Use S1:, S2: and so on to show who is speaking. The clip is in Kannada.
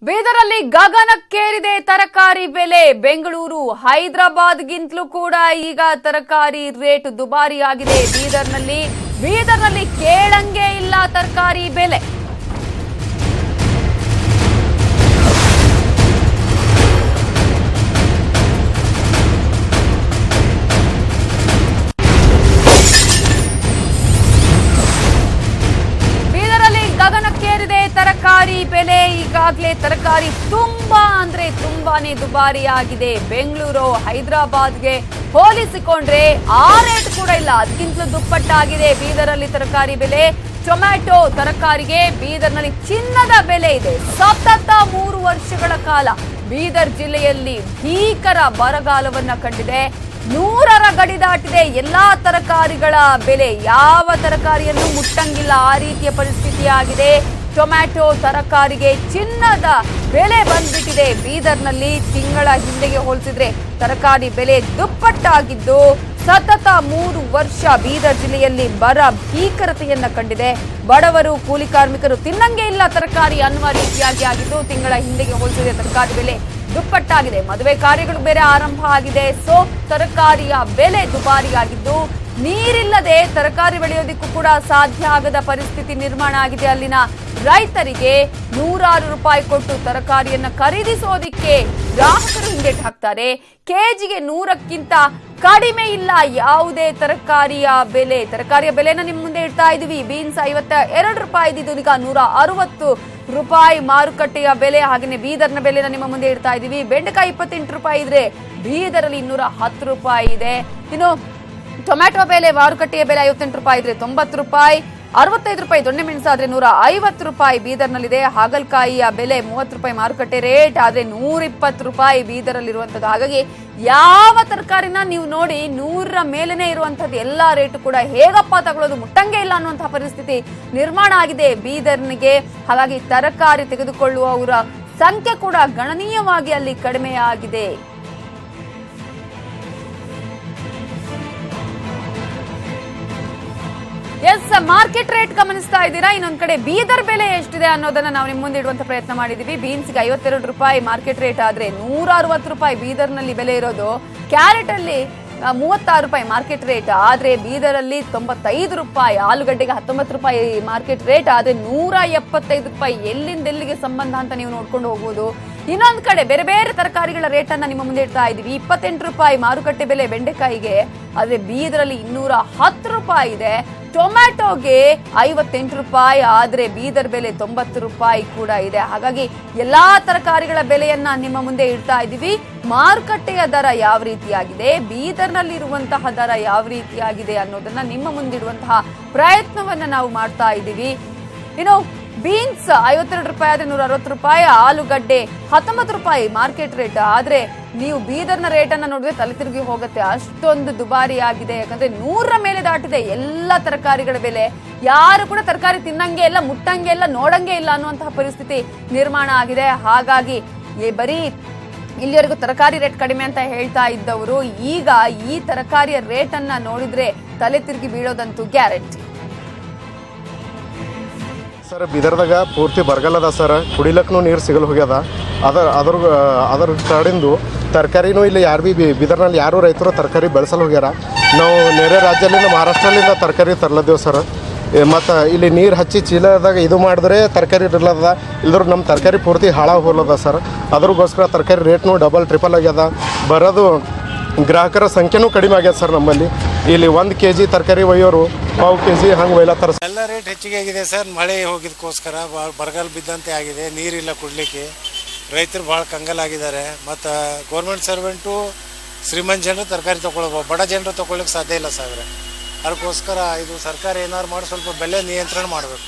S1: ಬೀದರಲ್ಲಿ ಗಗನಕ್ಕೇರಿದೆ ತರಕಾರಿ ಬೆಲೆ. ಬೆಂಗಳೂರು ಹೈದರಾಬಾದ್ಗಿಂತಲೂ ಕೂಡ ಈಗ ತರಕಾರಿ ರೇಟ್ ದುಬಾರಿ ಆಗಿದೆ. ಬೀದರ್ನಲ್ಲಿ ಕೇಳಂಗೆ ಇಲ್ಲ ತರಕಾರಿ ಬೆಲೆ. ಗಗನಕ್ಕೇರಿದೆ ತರಕಾರಿ ಬೆಲೆ. ಈಗಾಗಲೇ ತರಕಾರಿ ತುಂಬಾನೇ ದುಬಾರಿ ಆಗಿದೆ. ಬೆಂಗಳೂರು ಹೈದರಾಬಾದ್ಗೆ ಹೋಲಿಸಿಕೊಂಡ್ರೆ ಆ ರೇಟ್ ಕೂಡ ಇಲ್ಲ, ಅದಕ್ಕಿಂತಲೂ ದುಪ್ಪಟ್ಟಾಗಿದೆ ಬೀದರಲ್ಲಿ ತರಕಾರಿ ಬೆಲೆ. ಟೊಮ್ಯಾಟೊ ತರಕಾರಿಗೆ ಬೀದರ್ನಲ್ಲಿ ಚಿನ್ನದ ಬೆಲೆ ಇದೆ. ಸತತ 3 ವರ್ಷಗಳ ಕಾಲ ಬೀದರ್ ಜಿಲ್ಲೆಯಲ್ಲಿ ಭೀಕರ ಬರಗಾಲವನ್ನ ಕಂಡಿದೆ. 100ರ ಗಡಿ ದಾಟಿದೆ ಎಲ್ಲಾ ತರಕಾರಿಗಳ ಬೆಲೆ. ಯಾವ ತರಕಾರಿಯನ್ನು ಮುಟ್ಟಂಗಿಲ್ಲ, ಆ ರೀತಿಯ ಪರಿಸ್ಥಿತಿ ಆಗಿದೆ. ಟೊಮ್ಯಾಟೊ ತರಕಾರಿಗೆ ಚಿನ್ನದ ಬೆಲೆ ಬಂದ್ಬಿಟ್ಟಿದೆ. ಬೀದರ್ನಲ್ಲಿ ತಿಂಗಳ ಹಿಂದೆಗೆ ಹೋಲಿಸಿದ್ರೆ ತರಕಾರಿ ಬೆಲೆ ದುಪ್ಪಟ್ಟಾಗಿದ್ದು, ಸತತ 3 ವರ್ಷ ಬೀದರ್ ಜಿಲ್ಲೆಯಲ್ಲಿ ಬರ ಭೀಕರತೆಯನ್ನ ಕಂಡಿದೆ. ಬಡವರು, ಕೂಲಿ ಕಾರ್ಮಿಕರು ತಿನ್ನಂಗೆ ಇಲ್ಲ ತರಕಾರಿ ಅನ್ನುವ ರೀತಿಯಾಗಿ ಆಗಿದ್ದು, ತಿಂಗಳ ಹಿಂದೆಗೆ ಹೋಲಿಸಿದ್ರೆ ತರಕಾರಿ ಬೆಲೆ ದುಪ್ಪಟ್ಟಾಗಿದೆ. ಮದುವೆ ಕಾರ್ಯಗಳು ಬೇರೆ ಆರಂಭ ಆಗಿದೆ. ಸೊ ತರಕಾರಿಯ ಬೆಲೆ ದುಬಾರಿ ಆಗಿದ್ದು, ನೀರಿಲ್ಲದೆ ತರಕಾರಿ ಬೆಳೆಯೋದಕ್ಕೂ ಕೂಡ ಸಾಧ್ಯ ಆಗದ ಪರಿಸ್ಥಿತಿ ನಿರ್ಮಾಣ ಆಗಿದೆ. ಅಲ್ಲಿನ ರೈತರಿಗೆ ನೂರಾರು ರೂಪಾಯಿ ಕೊಟ್ಟು ತರಕಾರಿಯನ್ನ ಖರೀದಿಸೋದಿಕ್ಕೆ ಗ್ರಾಹಕರು ಹಿಂದೇಟು ಹಾಕ್ತಾರೆ. ಕೆಜಿಗೆ 100ಕ್ಕಿಂತ ಕಡಿಮೆ ಇಲ್ಲ ಯಾವುದೇ ತರಕಾರಿಯ ಬೆಲೆನ ನಿಮ್ಮ ಮುಂದೆ ಇಡ್ತಾ ಇದೀವಿ. ಬೀನ್ಸ್ 52 ರೂಪಾಯಿ ಇದ್ದಿದ್ದು ಈಗ 160 ರೂಪಾಯಿ ಮಾರುಕಟ್ಟೆಯ ಬೆಲೆ. ಹಾಗೆಯೇ ಬೀದರ್ನ ಬೆಲೆನ ನಿಮ್ಮ ಮುಂದೆ ಇಡ್ತಾ ಇದೀವಿ. ಬೆಂಡೆಕಾಯಿ 28 ರೂಪಾಯಿ ಇದ್ರೆ ಬೀದರಲ್ಲಿ 210 ರೂಪಾಯಿ ಇದೆ. ಇನ್ನು ಟೊಮ್ಯಾಟೊ ಬೆಲೆ, ಮಾರುಕಟ್ಟೆಯ ಬೆಲೆ 58 ರೂಪಾಯಿ ಇದ್ರೆ 90 ರೂಪಾಯಿ, 65 ರೂಪಾಯಿ ದೊಣ್ಣೆ ಮೆಣಸು ಆದ್ರೆ 150 ರೂಪಾಯಿ ಬೀದರ್ನಲ್ಲಿದೆ. ಹಾಗಲಕಾಯಿಯ ಬೆಲೆ 30 ರೂಪಾಯಿ ಮಾರುಕಟ್ಟೆ ರೇಟ್ ಆದ್ರೆ 120 ರೂಪಾಯಿ ಬೀದರಲ್ಲಿರುವಂತದ್ದು. ಹಾಗಾಗಿ ಯಾವ ತರಕಾರಿನ ನೀವು ನೋಡಿ 100ರ ಮೇಲೇನೆ ಇರುವಂತದ್ದು ಎಲ್ಲಾ ರೇಟು ಕೂಡ ಹೇಗಪ್ಪ ತಗೊಳ್ಳೋದು, ಮುಟ್ಟಂಗೆ ಇಲ್ಲ ಅನ್ನುವಂತಹ ಪರಿಸ್ಥಿತಿ ನಿರ್ಮಾಣ ಆಗಿದೆ ಬೀದರ್ನಿಗೆ. ಹಾಗಾಗಿ ತರಕಾರಿ ತೆಗೆದುಕೊಳ್ಳುವವರ ಸಂಖ್ಯೆ ಕೂಡ ಗಣನೀಯವಾಗಿ ಅಲ್ಲಿ ಕಡಿಮೆ ಆಗಿದೆ. ಎಸ್, ಮಾರ್ಕೆಟ್ ರೇಟ್ ಗಮನಿಸ್ತಾ ಇದ್ದೀರಾ. ಇನ್ನೊಂದ್ ಕಡೆ ಬೀದರ್ ಬೆಲೆ ಎಷ್ಟಿದೆ ಅನ್ನೋದನ್ನ ನಾವು ನಿಮ್ಮ ಮುಂದೆ ಇಡುವಂತ ಪ್ರಯತ್ನ ಮಾಡಿದೀವಿ. ಬೀನ್ಸ್ಗೆ 52 ರೂಪಾಯಿ ಮಾರ್ಕೆಟ್ ರೇಟ್ ಆದ್ರೆ 160 ರೂಪಾಯಿ ಬೀದರ್ನಲ್ಲಿ ಬೆಲೆ ಇರೋದು. ಕ್ಯಾರೆಟ್ ಅಲ್ಲಿ 36 ರೂಪಾಯಿ ಮಾರ್ಕೆಟ್ ರೇಟ್ ಆದ್ರೆ ಬೀದರಲ್ಲಿ 95 ರೂಪಾಯಿ. ಆಲೂಗಡ್ಡೆಗೆ 19 ರೂಪಾಯಿ ಮಾರ್ಕೆಟ್ ರೇಟ್ ಆದ್ರೆ 175 ರೂಪಾಯಿ. ಎಲ್ಲಿಂದೆಲ್ಲಿಗೆ ಸಂಬಂಧ ಅಂತ ನೀವು ನೋಡ್ಕೊಂಡು ಹೋಗ್ಬೋದು. ಇನ್ನೊಂದ್ ಕಡೆ ಬೇರೆ ಬೇರೆ ತರಕಾರಿಗಳ ರೇಟ್ ಅನ್ನ ನಿಮ್ಮ ಮುಂದೆ ಇಡ್ತಾ ಇದೀವಿ. 28 ರೂಪಾಯಿ ಮಾರುಕಟ್ಟೆ ಬೆಲೆ ಬೆಂಡೆಕಾಯಿಗೆ, ಆದ್ರೆ ಬೀದರಲ್ಲಿ 210 ರೂಪಾಯಿ ಇದೆ. ಟೊಮ್ಯಾಟೊಗೆ 58 ರೂಪಾಯಿ ಆದ್ರೆ ಬೀದರ್ ಬೆಲೆ 90 ರೂಪಾಯಿ ಕೂಡ ಇದೆ. ಹಾಗಾಗಿ ಎಲ್ಲಾ ತರಕಾರಿಗಳ ಬೆಲೆಯನ್ನ ನಿಮ್ಮ ಮುಂದೆ ಇಡ್ತಾ ಇದೀವಿ. ಮಾರುಕಟ್ಟೆಯ ದರ ಯಾವ ರೀತಿಯಾಗಿದೆ, ಬೀದರ್ನಲ್ಲಿ ಇರುವಂತಹ ದರ ಯಾವ ರೀತಿಯಾಗಿದೆ ಅನ್ನೋದನ್ನ ನಿಮ್ಮ ಮುಂದಿಡುವಂತಹ ಪ್ರಯತ್ನವನ್ನ ನಾವು ಮಾಡ್ತಾ ಇದ್ದೀವಿ. ಇನ್ನು ಬೀನ್ಸ್ 52 ರೂಪಾಯಿ ಆದ್ರೆ 160 ರೂಪಾಯಿ, ಆಲೂಗಡ್ಡೆ 19 ರೂಪಾಯಿ ಮಾರ್ಕೆಟ್ ರೇಟ್ ಆದ್ರೆ ನೀವು ಬೀದರ್ನ ರೇಟ್ ಅನ್ನ ನೋಡಿದ್ರೆ ತಲೆ ತಿರುಗಿ ಹೋಗುತ್ತೆ, ಅಷ್ಟೊಂದು ದುಬಾರಿ ಆಗಿದೆ. ಯಾಕಂದ್ರೆ 100ರ ಮೇಲೆ ದಾಟಿದೆ ಎಲ್ಲ ತರಕಾರಿಗಳ ಬೆಲೆ. ಯಾರು ಕೂಡ ತರಕಾರಿ ತಿನ್ನಂಗೆ ಇಲ್ಲ, ಮುಟ್ಟಂಗೆ ಇಲ್ಲ, ನೋಡಂಗೆ ಇಲ್ಲ ಅನ್ನುವಂತಹ ಪರಿಸ್ಥಿತಿ ನಿರ್ಮಾಣ ಆಗಿದೆ. ಹಾಗಾಗಿ ಬರೀ ಇಲ್ಲಿವರೆಗೂ ತರಕಾರಿ ರೇಟ್ ಕಡಿಮೆ ಅಂತ ಹೇಳ್ತಾ ಇದ್ದವರು ಈಗ ಈ ತರಕಾರಿಯ ರೇಟ್ ಅನ್ನ ನೋಡಿದ್ರೆ ತಲೆ ತಿರುಗಿ ಬೀಳೋದಂತೂ ಗ್ಯಾರಂಟಿ.
S2: ಸರ್, ಬೀದರ್ದಾಗ ಪೂರ್ತಿ ಬರಗಾಲದ ಸರ್. ಕುಡಿಲಕ್ಕೂ ನೀರು ಸಿಗಲು ಹೋಗ್ಯದ. ಅದರ ಕಡೆಂದು ತರಕಾರಿನೂ ಇಲ್ಲಿ ಯಾರು ಬಿ ಬೀದರ್ನಲ್ಲಿ ಯಾರು ರೈತರು ತರಕಾರಿ ಬೆಳೆಸಲು ಹೋಗ್ಯಾರ. ನಾವು ನೆರೆ ರಾಜ್ಯದಿಂದ ಮಹಾರಾಷ್ಟ್ರದಿಂದ ತರಕಾರಿ ತರ್ಲದೇವು ಸರ್. ಮತ್ತು ಇಲ್ಲಿ ನೀರು ಹಚ್ಚಿ ಚೀಲದಾಗ ಇದು ಮಾಡಿದ್ರೆ ತರಕಾರಿ ಇರ್ಲದ, ಇಲ್ದ್ರು ನಮ್ಮ ತರಕಾರಿ ಪೂರ್ತಿ ಹಾಳಾಗಿ ಹೋಗ್ಲದ ಸರ್. ಅದ್ರಗೋಸ್ಕರ ತರಕಾರಿ ರೇಟ್ನು ಡಬಲ್ ಟ್ರಿಪಲ್ ಆಗ್ಯದ. ಬರೋದು ಗ್ರಾಹಕರ ಸಂಖ್ಯೆನೂ ಕಡಿಮೆ ಆಗ್ಯದ ಸರ್. ನಮ್ಮಲ್ಲಿ ಇಲ್ಲಿ 1 kg ತರಕಾರಿ ಒಯ್ಯೋರು 1/4 kg ಹಂಗೆ ಒಯ್ಲತ್ತಾರ.
S3: ಎಲ್ಲ ರೇಟ್ ಹೆಚ್ಚಿಗೆ ಆಗಿದೆ ಸರ್. ಮಳೆ ಹೋಗಿದ್ದಕ್ಕೋಸ್ಕರ ಬರಗಾಲ ಬಿದ್ದಂತೆ ಆಗಿದೆ. ನೀರಿಲ್ಲ ಕುಡಲಿಕ್ಕೆ. ರೈತರು ಭಾಳ ಕಂಗಾಲಾಗಿದ್ದಾರೆ. ಮತ್ತು ಗೌರ್ಮೆಂಟ್ ಸರ್ವೆಂಟು ಶ್ರೀಮಂತ ಜನರು ತರಕಾರಿ ತೊಗೊಳ್ಬೋದು, ಬಡ ಜನರು ತೊಗೊಳ್ಲಿಕ್ಕೆ ಸಾಧ್ಯ ಇಲ್ಲ ಸಾಗರ. ಅದಕ್ಕೋಸ್ಕರ ಇದು ಸರ್ಕಾರ ಏನಾದ್ರು ಮಾಡಿ ಸ್ವಲ್ಪ ಬೆಲೆ ನಿಯಂತ್ರಣ ಮಾಡಬೇಕು.